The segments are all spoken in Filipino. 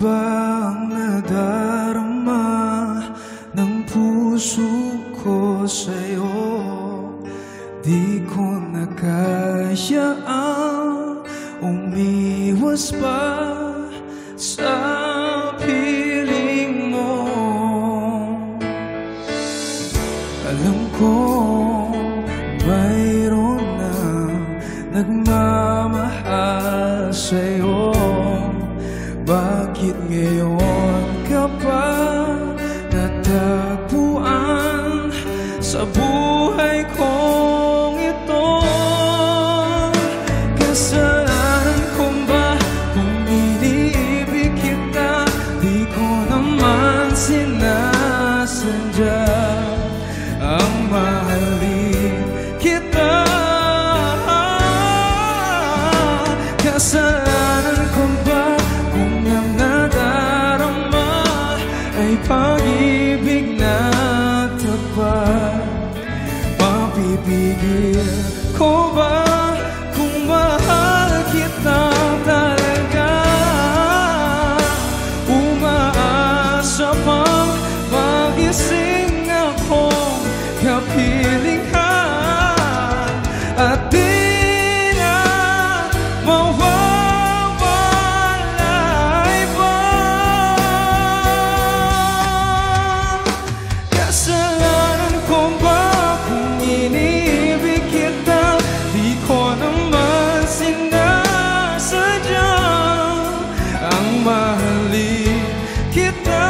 ba ang nadarama ng puso ko sa'yo? Di ko na kaya ang umiwas pa sa piling mo. Alam ko mayroon na nagmamahal sa'yo. Bakit ngayon ka pa natagpuan sa buhay kong ito? Kasalanan ko ba kung iniibig kita? Di ko naman sinasadya ang mahalin kita. Kasalanan ko ba kung ang nadarama ay pag-ibig na tapat? Mapipigil ko ba kung mahal kita talaga? Umaasa pang magising akong kapilingan at di na mawawalay pa. Kasalanan ko ba kung iniibig kita? Di ko naman sinasadya ang mahalin kita.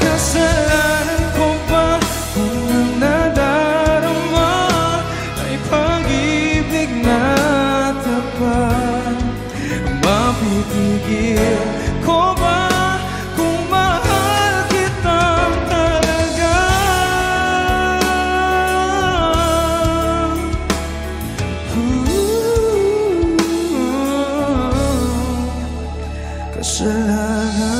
Kasalanan ko ba kung ang nadarama ay pag-ibig na tapat? Mapipigil ko ba kung mahal kita talaga? Kasalanan